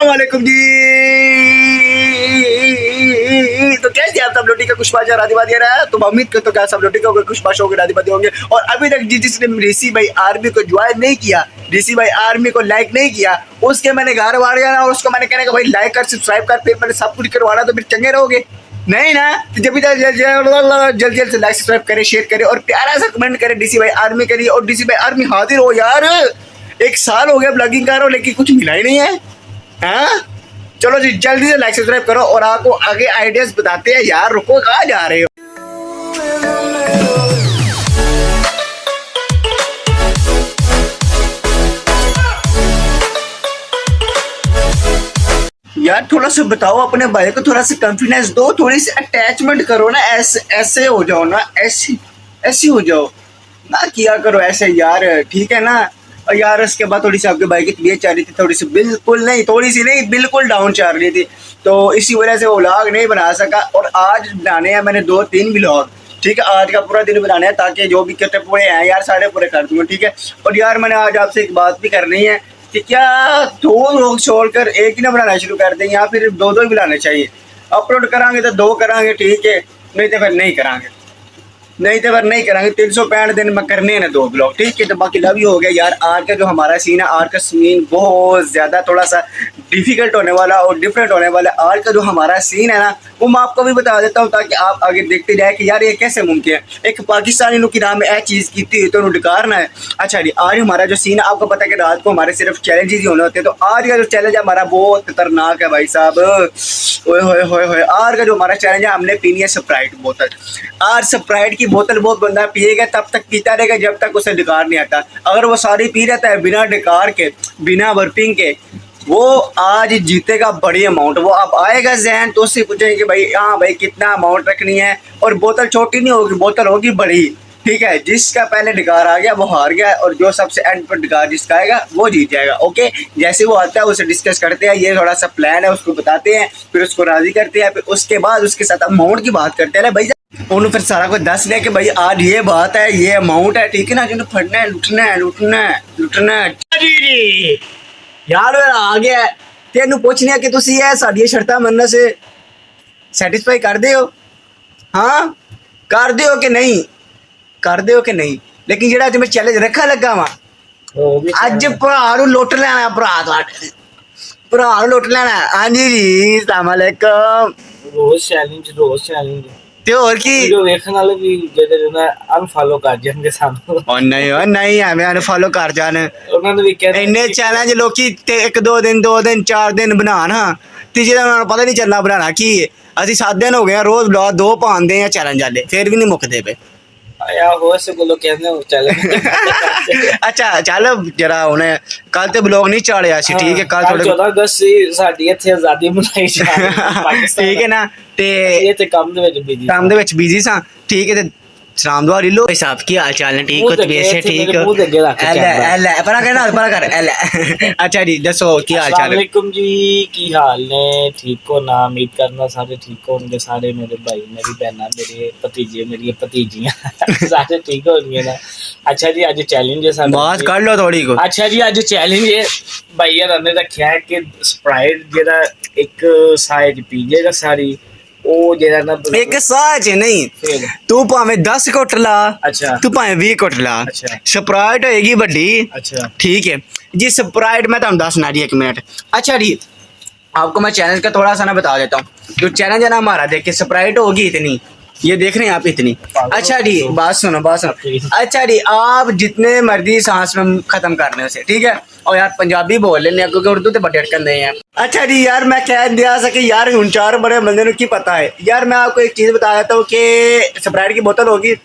वालेकुम जी। तो कैसे आप सब लोटी का कुछ बाजा राधी बादी रहा है, तो उम्मीद करते हो क्या सब लोटी का कुछ बाशा होंगे, राधी बादी होंगे। और अभी तक जिसने ऋषि भाई आर्मी को ज्वाइन नहीं किया, ऋषि भाई आर्मी को लाइक नहीं किया, उसके मैंने घर वार गया और उसको मैंने कहने का भाई लाइक कर, सब्सक्राइब कर, फिर मैंने सब कुछ करवाना, तो फिर चंगे रहोगे नहीं ना। तो जब भी जल्दी से लाइक सब्सक्राइब करे, शेयर करे और प्यारा सा कमेंट करे डीसी भाई आर्मी के लिए। और डीसी भाई आर्मी हाजिर हो यार, 1 साल हो गया ब्लॉगिंग कर रहा हूँ लेकिन कुछ मिला ही नहीं है। हाँ चलो जी जल्दी से लाइक सब्सक्राइब करो और आपको आगे आइडियाज बताते हैं। यार रुको, कहाँ जा रहे हो? यार थोड़ा सा बताओ, अपने भाई को थोड़ा सा कॉन्फिडेंस दो, थोड़ी सी अटैचमेंट करो ना, ऐसे ऐसे हो जाओ ना, ऐसी ऐसी हो जाओ ना, किया करो ऐसे यार, ठीक है ना। और यार उसके बाद थोड़ी सी आपके भाई की तबीयत चल रही थी, थोड़ी सी बिल्कुल नहीं, थोड़ी सी नहीं बिल्कुल डाउन चल रही थी, तो इसी वजह से वो व्लॉग नहीं बना सका। और आज बनाने हैं मैंने 2-3 व्लॉग, ठीक है। आज का पूरा दिन बनाना है ताकि जो भी कहते पूरे हैं यार सारे पूरे कर दूंगा, ठीक है। और यार मैंने आज आपसे एक बात भी करनी है कि क्या 2 लोग छोड़कर एक ही ना बनाना शुरू कर दें, या फिर 2-2 ही बनाने चाहिए। अपलोड करांगे तो 2 करांगे, ठीक है, नहीं तो फिर नहीं करांगे, नहीं तो फिर नहीं करांगे। 365 दिन में करने हैं ना 2 ब्लॉग, ठीक है। तो बाकी लव यू हो गया यार। आज का जो हमारा सीन है, आज का सीन बहुत ज़्यादा थोड़ा सा डिफिकल्ट होने वाला और डिफरेंट होने वाला। आज का जो हमारा सीन है ना, वो मैं आपको भी बता देता हूँ ताकि आप आगे देखते जाए कि यार ये कैसे मुमकिन है। एक पाकिस्तानी लोग की नाम में चीज़ की थी तो डिकारना है। अच्छा जी, आज हमारा जो सीन है, आपको पता है कि रात को हमारे सिर्फ चैलेंजेस ही होने होते हैं, तो आज का जो चैलेंज है हमारा बहुत खतरनाक है भाई साहब। ओए होए होए होए, आज का जो हमारा चैलेंज है, हमने पीनी है स्प्राइट बोतल। आज स्प्राइट की बोतल बहुत बंदा पिएगा, तब तक पीता रहेगा जब तक उसे डिकार नहीं आता। अगर वो सारी पी रहता है बिना डिकार के, बिना बर्पिंग के, वो आज जीतेगा बड़ी अमाउंट। वो अब आएगा जहन तो उससे पूछेंगे कि भाई हाँ भाई कितना अमाउंट रखनी है, और बोतल छोटी नहीं होगी, बोतल होगी बड़ी, ठीक है। जिसका पहले डिकार आ गया वो हार गया, और जो सबसे एंड पर डिकार जिसका आएगा वो जीत जाएगा। ओके, जैसे वो आता है उसे डिस्कस करते हैं, ये थोड़ा सा प्लान है, उसको बताते हैं, फिर उसको राजी करते हैं, फिर उसके बाद उसके साथ अमाउंट की बात करते हैं भाई। उन्होंने फिर सारा कुछ दस लिया कि भाई आज ये बात है, ये अमाउंट है, ठीक है ना, जिन्हें फटना है, लुटना है, लुटना है, लुटना है। जी यार मेरा आ गया तेन पूछने कि तुम ये साड़ी शर्तां मनने से सैटिस्फाई कर दे हो? हाँ कर दे हो कि नहीं, कर दे हो कि नहीं। लेकिन जेड़ा तुम्हें चैलेंज रखा लगा वा अज भरा लुट लेना, भरा लुट लेना। हाँ जी जी अस्सलाम वालेकुम। रोज चैलेंज ते और की वीडियो देखने वाले भी जेडे अनफॉलो कर जाएंगे सानू। और नहीं हमें अनफॉलो कर जाने। उन्होंने भी कहना इन्ने चैलेंज लोकी 1-2 दिन 4 दिन बनाना, तीजे दिन उन्हें पता नहीं चलना बनाना की। असि 7 दिन हो गए रोज ब्लॉग 2 पाते हैं चैलेंज वाले, फिर भी नहीं मुकते पे। आया हो से बोलो कहने हो चैलेंज। अच्छा चल जरा उन्हें कल ते ब्लॉग नहीं चाड़िया सी, ठीक है। कल थोड़े 14 अगस्त से साडी इत्थे आजादी मनाई जा रही है पाकिस्तान, ठीक है ना। ते ये ते काम दे विच बिजी सा, ठीक है। ते सलाम दुआ लो भाई साहब, की हाल चाल है? ठीक हो, तबीयत से ठीक हो? परा कर एल। अच्छा जी दसो की हाल चाल है? वालेकुम जी, की हाल ने? ठीक हो ना? उम्मीद करना सारे ठीक होंगे, सारे मेरे भाई मेरी बहना मेरे भतीजे मेरी भतीजियां सारे ठीक होंगे ना। अच्छा जी आज चैलेंज है साडा, बात कर लो थोड़ी को। अच्छा जी आज चैलेंज है भाई यार ने रखा है कि स्प्राइट जेड़ा एक साइड पी जाएगा सारी, ओ जेड़ा ना एक साज नहीं, तू भावे 10 घुट ला, अच्छा तू भावे 20 घुट ला, अच्छा स्प्राइट होएगी बड़ी, अच्छा ठीक है जी। स्प्राइट मैं तुम दसना जी 1 मिनट। अच्छा जी आपको मैं चैलेंज का थोड़ा सा ना बता देता हूँ। जो चैलेंज है ना हमारा, देखिए स्प्राइट होगी इतनी, ये देख रहे हैं आप इतनी। अच्छा जी बात सुनो बात सुनो। अच्छा जी आप जितने मर्जी सांस में खत्म करने उसे, ठीक है। और यार पंजाबी बोल लेने क्योंकि उर्दू तो बड़े अटकन नहीं है। अच्छा जी यार मैं कह दिया सके यार उन 4 बड़े बंदे ने की पता है। यार मैं आपको एक चीज बता देता हूँ कि स्प्राइट की बोतल होगी,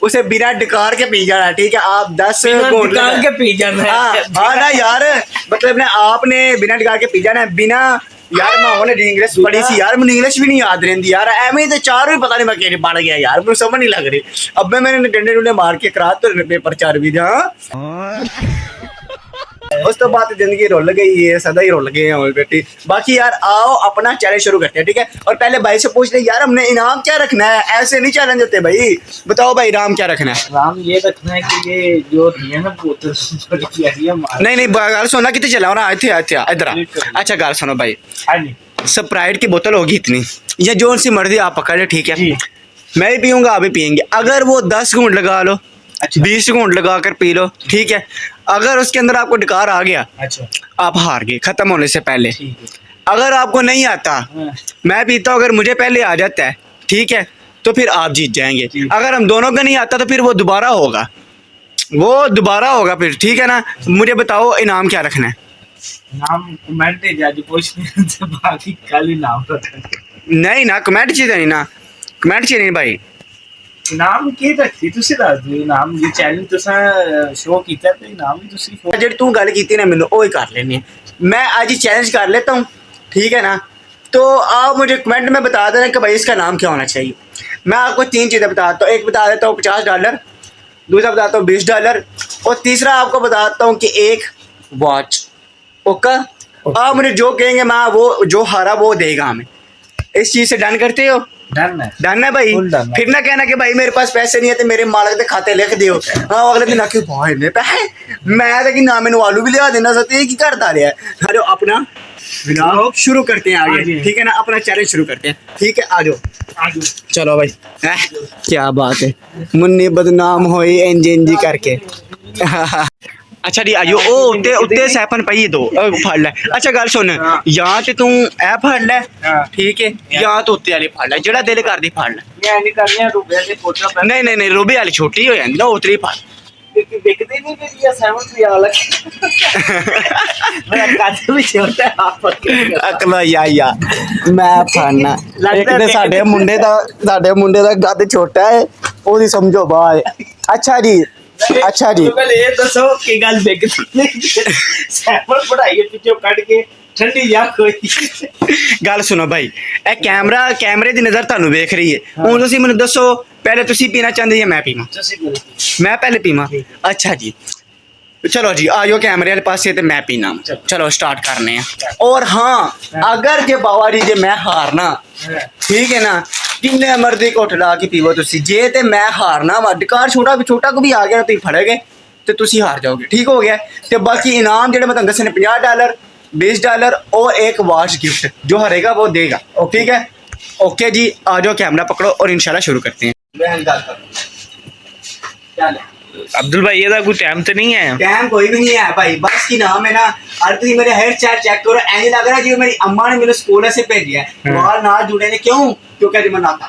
उसे बिना डिकार के पी जाना, ठीक है। आप 10 डिकार के पी जाना है। हाँ ना यार, मतलब ना आपने बिना डिकार के पी जाना है, बिना यार मैं इंग्लिश पढ़ी सी यार, मुझे इंग्लिश भी नहीं याद रहती यार, एवं तो 4 भी पता नहीं मैं केड़ी पढ़ गया यार, मुझे समझ नहीं लग रही। अब मैंने डंडे डुंडे मार के करा तो पेपर 4 भी। हाँ उस तो बात जिंदगी रुल गई है, सदा ही रुल गए हैं और बेटी। बाकी यार आओ अपना चैलेंज शुरू करते हैं, ठीक है। और पहले भाई से पूछ ले यार हमने इनाम क्या रखना है, ऐसे नहीं चैलेंज होते भाई। बताओ भाई इनाम क्या रखना है। राम ये रखना है कि ये जो दिए ना बोतल बड़ी प्यारी है नहीं गाल सुनना कितने चला रहा थे इधर आ। अच्छा गाल सुनो भाई, स्प्राइट की बोतल होगी इतनी, या जो सी मर्जी आप पकड़ लो, ठीक है। मैं भी पीऊंगा आप भी पियेंगे। अगर वो 10 घूंट लगा लो, 20 घूंट लगा कर पी लो, ठीक है। अगर उसके अंदर आपको डकार आ गया, अच्छा, आप हार गए खत्म होने से पहले। अगर आपको नहीं आता, मैं पीता हूँ, अगर मुझे पहले आ जाता है, ठीक है, तो फिर आप जीत जाएंगे। अगर हम दोनों का नहीं आता तो फिर वो दोबारा होगा, फिर, ठीक है ना। मुझे बताओ इनाम क्या रखना है। नाम कमेंट है जाजी पूछ नहीं, बाकी कल ही नाम रखना नहीं ना, कमेंट चाहिए नहीं ना, कमेंट चाहिए नहीं भाई। नाम की रखी ਤੁਸੀਂ ਦੱਸ ਦਿਓ ਨਾਮ ਇਹ ਚੈਲੰਜ ਤੁਸੀਂ ਸ਼ੋ ਕੀਤਾ ਤੇ ਨਾਮ ਵੀ ਤੁਸੀਂ ਜਿਹੜੀ ਤੂੰ ਗੱਲ ਕੀਤੀ ਨਾ ਮੈਨੂੰ ਉਹ ਹੀ कर लेनी है। मैं आज ही चैलेंज कर लेता हूँ, ठीक है ना। तो आप मुझे कमेंट में बता देना कि भाई इसका नाम क्या होना चाहिए। मैं आपको 3 चीज़ें बताता हूँ। एक बता देता हूँ $50, दूसरा बताता हूँ $20, और तीसरा आपको बताता हूँ कि एक वॉच। ओके, आप मुझे जो कहेंगे मैं वो जो हारा वो देगा हमें। इस चीज़ से डन करते हो। डन है भाई। फिर ना कहना कि भाई मेरे पास पैसे नहीं है तो मेरे मालक के खाते लिख दियो। हाँ अगले दिन आके भाई ने पैसे मैं तो कि ना मैंने आलू भी लिया देना सकते एक ही करता रहा है। अरे अपना व्लॉग शुरू करते हैं आगे, ठीक है ना। अपना चैलेंज शुरू करते हैं, ठीक है। आ जाओ चलो भाई। क्या बात है, मुन्नी बदनाम होई इंज करके। अच्छा जी आयो ओ उत्ते उत्ते सैपन पई दो फड़ ले। अच्छा गल सुन, या ते तू ए फड़ ले, ठीक है, या तो उत्ते वाली फड़ ले, जेड़ा दिल करदी फड़ ले। मैं नहीं करनी रुपए की फोटो नहीं रूबी वाली छोटी हो जांदी ना, उतरी फड़। दिखती नहीं मेरी या 7 रियाल मेरा काज भी छोटा है आप अकला या मैं फड़ना एक ते साडे मुंडे दा गद छोटा है, ओदी समझो बात। अच्छा जी पहले ये दसो कि गल बिकती सैपल पढ़ाई पिछो कट के ठंडी या कोई गल सुनो भाई, ए कैमरे दी नजर ਤੁਹਾਨੂੰ ਵੇਖ ਰਹੀ ਹੈ। ਹੁਣ ਤੁਸੀਂ ਮੈਨੂੰ ਦੱਸੋ पहले तुसी पीना चाहते या मैं पीवा? मैं पहले पीवा। अच्छा जी चलो जी आयो कैमरे वाले पास ते मैं पीना। चलो स्टार्ट करने हैं। और हाँ अगर जे बाबा जी जे मैं हारना, ठीक है ना, जिन्ने मर्जी घुट ला के पीवो तुसी। जे ते मैं हारना वा, डकार छोटा को भी आ गया तुम फड़ोगे तो तुसी हार जाओगे, ठीक हो गया। तो बाकी इनाम जेडे मैं तुहानू दस्से ने $50, $20 और एक वॉच गिफ्ट, जो हारेगा वो देगा, ठीक है। ओके जी आ जाओ कैमरा पकड़ो और इंशाल्लाह शुरू करते हैं। अब्दुल भाई ये कोई टाइम तो नहीं है? टाइम कोई भी नहीं है भाई, बस की नाम है ना। और तुम मेरे हेयर स्टाइल चेक करो, ऐसे लग रहा है जी मेरी अम्मा ने मेरे स्कूल से भेजा है। बाल ना जुड़े ने क्यों? क्योंकि अज मैं नाता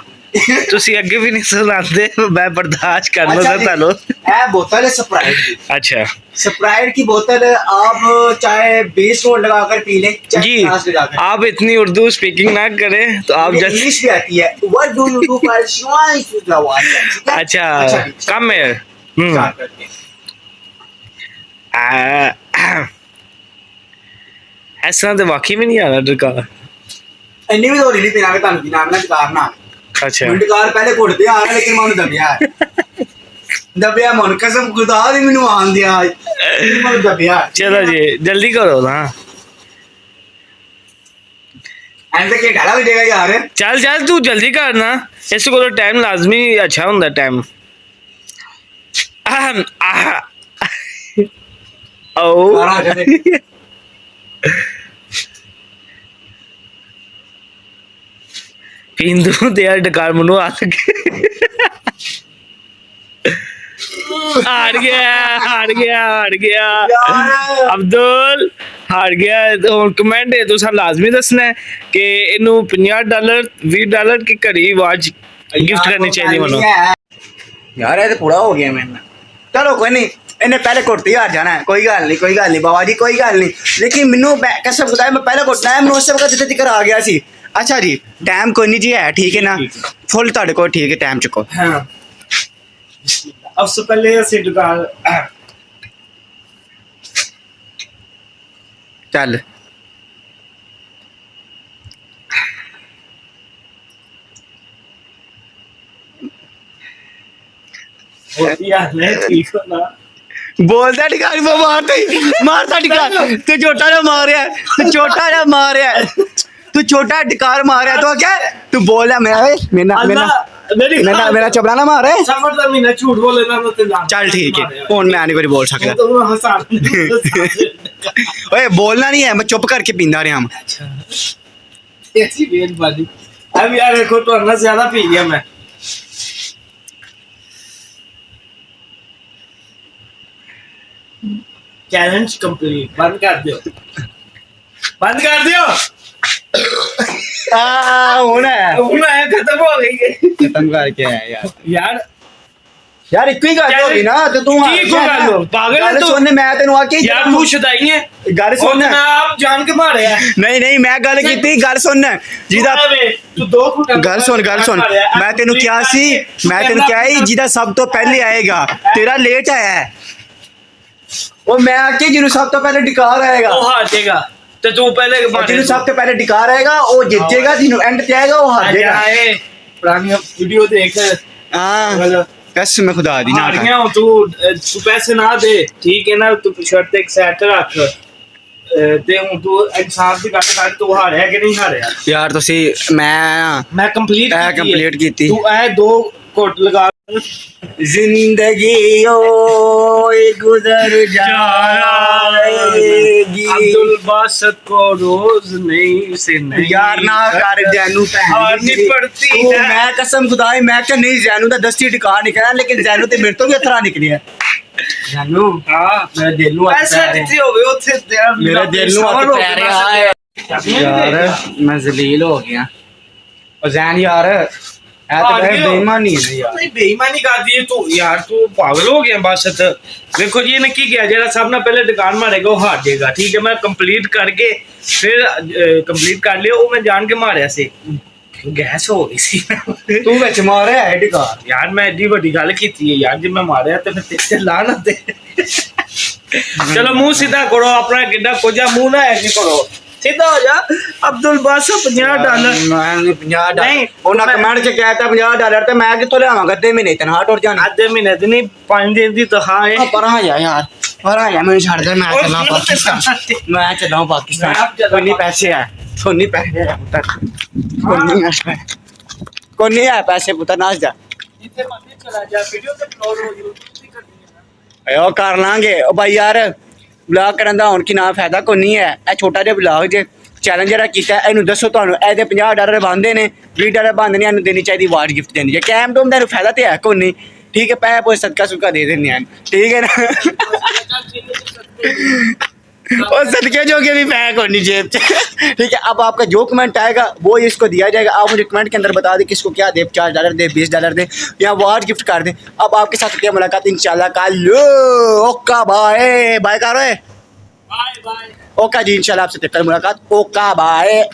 ਤੁਸੀਂ ਅੱਗੇ ਵੀ ਨਹੀਂ ਸੁਣਾਉਂਦੇ, मैं बर्दाश्त करना था तालो। ये बोतल है स्प्राइट की। अच्छा स्प्राइट की बोतल आप चाहे 20 घूंट लगाकर पी लें, जी। आप इतनी उर्दू स्पीकिंग ना करें तो आप इंग्लिश भी आती है। What do you do for shwine? अच्छा कम है। ऐसा तो वाकई में नहीं आ रहा डकार। इन्नी भी थोड़ी नहीं पीना, मैं पीना मैं डकार ना। अच्छा डकार पहले घुटते आ रहा, लेकिन मैं दबिया दबिया मन कसम खुदा दी मैनू आन दिया मैं दबिया। चलो जी जल्दी करो ना, एंड के ढाला भी देगा यार। चल तू जल्दी करना, इस को टाइम लाजमी अच्छा होता टाइम। पिंदू ते यार डकार मनु आ लगे। हार गया अब्दुल हार गया। तो कमेंट है तुसा लाजमी दसना है कि इनू $50 $20 की घड़ी वाच गिफ्ट करनी चाहिए मनो। यार ये तो पूरा हो गया मैंने। चलो कोई नहीं, इन्हें पहले कुर्ती हार जाना है। कोई गल नहीं बाबा जी कोई गल नहीं। लेकिन मैनू कसम खुदा मैं पहले कुटना है, मैं उस वक्त जितने तक आ गया सी। अच्छा जी टाइम कोई नहीं जी है, ठीक है ना, फुल तुहाडे कोल ठीक है टाइम चुको। हाँ अब से पहले ऐसे दुकान चल ठीक हो ना, बोलता टिकार वो मारता टिकार तू छोटा ना मारिया तू छोटा ना मारिया तू छोटा टिकार मारिया तो क्या तू बोल रहा मेरा चपला ना मारे सफर ਦਾ ਮਹੀਨਾ ਝੂਠ ਬੋਲੇ ਨਾ ਤੇ ਲਾ चल ठीक है हुन मैं नहीं कोई बोल सकता ਤੂੰ ਹਸਾ ओए बोलना नहीं है मैं चुप करके पींदा रहा हूं अच्छा ऐसी बेन बाजी अब यार देखो तो ना ज्यादा पी गया मैं चैलेंज कंप्लीट बंद कर दियो होना है ਹੁਣ ਆਇਆ खत्म हो गई है खत्म करके आया यार यार एक ही गल होगी ना तो तू की को गल हो पागल है गल तू सुन मैं तेनु आके यार तू शदाई है गल और सुन ना आप जान के मारे है नहीं मैं गल कीती गल सुन जिदा तू दो घुटा गल सुन मैं तेनु क्या सी मैं तेनु क्या ही जिदा सब तो पहले आएगा तेरा लेट आया है वो मैं आके जिन्हों सब तो पहले डिकार आएगा वो हार जाएगा तो तू पहले जिन्हों सब तो पहले डिकार आएगा वो जीत जाएगा जिन्हों एंड पे आएगा वो हार जाएगा पुरानी वीडियो देख हां कसम खुदा दी ना हार गया हूं तू पैसे ना दे ठीक है ना तू शर्ट एक सेट रख ਤੇ ਹੁਣ ਤੂੰ ਇਨਸਾਫ ਦੀ ਗੱਲ ਕਰ ਤੂੰ ਹਾਰਿਆ ਕਿ ਨਹੀਂ ਹਾਰਿਆ ਯਾਰ ਤੁਸੀਂ ਮੈਂ ਕੰਪਲੀਟ ਕੀਤੀ ਤੂੰ ਇਹ ਦੋ ਘੁੱਟ ਲਗਾ जिंदगी ओ गुजर जाएगी अब्दुल बासत को रोज नहीं से नहीं यार ना कर जैनू हारनी पड़ती है मैं कसम खुदाई मैं क्या नहीं जैनू दा दस्ती टिका निकला लेकिन जैनू ते मेरे तो भी अथरा निकली है जैनू हां मेरे दिल नु ऐसा जिथे होवे उथे मेरे दिल नु हथ पै रहा है यार मैं जलील हो गया और जैन यार बेईमानी है यार नहीं बेईमानी कर दी तू यार तू पागल हो गया बस देखो जी ने की किया जेड़ा सब ना पहले दुकान मारेगा वो हार जाएगा ठीक है मैं कंप्लीट करके फिर कंप्लीट कर लिया वो मैं जान के मारया से गैस हो गई सी तू विच मारे है टिकार यार मैं एडी बड़ी गल कीती है यार जे मैं मारया ते फिर तेरे लाना दे चलो मुंह सीधा करो अपना किड्डा कोजा मुंह ना ऐसे करो सीधा हो जा अब्दुल बासो $50 मैं $50 नहीं ਉਹਨਾਂ ਕਮੈਂਟ ਚ ਕਹਿਤਾ $50 ਤੇ ਮੈਂ ਕਿੱਥੋਂ ਲਿਆਵਾਂਗਾ ਅੱਧੇ ਮਹੀਨੇ ਤਨਖਾਹ ਟੁੱਟ ਜਾਣੀ ਅੱਧੇ ਮਹੀਨੇ ਦੀ ਨਹੀਂ 5 ਦਿਨ ਦੀ ਤਨਖਾਹ ਹੈ ਪਰ ਆ ਯਾਰ ਮੈਨੂੰ ਛੱਡ ਦੇ ਮੈਂ ਚੱਲਾਂ ਪਾਕਿਸਤਾਨ ਮੈਂ ਚੱਲਾਂ ਪਾਕਿਸਤਾਨ ਕੋਈ ਨਹੀਂ ਪੈਸੇ ਆ ਕੋਈ ਨਹੀਂ ਪੈਸੇ ਆ ਪੁੱਤਰ ਕੋਈ ਨਹੀਂ ਆ ਪੈਸੇ ਪੁੱਤਰ ਨਾਚ ਜਾ ਜਿੱਥੇ ਮਰਜ਼ੀ ਚਲਾ ਜਾ ਵੀਡੀਓ ਤੇ ਅਪਲੋਡ ਹੋ YouTube ਤੇ ਕਰਨੀ ਆਇਓ ਕਰ ਲਾਂਗੇ ਉਹ ਬਾਈ ਯਾਰ ਬਲੌਗ ਕਰਨ ਦਾ ਹੁਣ ਕੀ ਨਾ ਫਾਇਦਾ ਕੋਈ ਨਹੀਂ ਹੈ ਇਹ ਛੋਟਾ ਜਿਹਾ ਬਲੌਗ ਜੇ ਚੈਲੰਜ ਜਿਹੜਾ ਕੀਤਾ ਇਹਨੂੰ ਦੱਸੋ ਤੁਹਾਨੂੰ ਇਹਦੇ $50 ਬਣਦੇ ਨੇ $20 ਬਣਦੇ ਨੇ ਇਹਨੂੰ ਦੇਣੀ ਚਾਹੀਦੀ ਵਾਟ ਗਿਫਟ ਦੇਣੀ ਹੈ ਕੈਮ ਤੋਂ ਮੈਨੂੰ ਫਾਇਦਾ ਤੇ ਹੈ ਕੋਈ ਨਹੀਂ ठीक है पैसे पोए सदका सुदका दे देने हैं ठीक है ना और सदके जो के भी पैक होनी जेब ठीक है अब आपका जो कमेंट आएगा वो इसको दिया जाएगा आप मुझे कमेंट के अंदर बता दें किसको क्या दे $4 दे $20 दे या वाट गिफ्ट कर दें अब आपके साथ क्या मुलाकात इंशाल्लाह कल ओका बाय बाय करो बाय बाय ओका जी इंशाल्लाह आपसे कल मुलाकात ओका बाय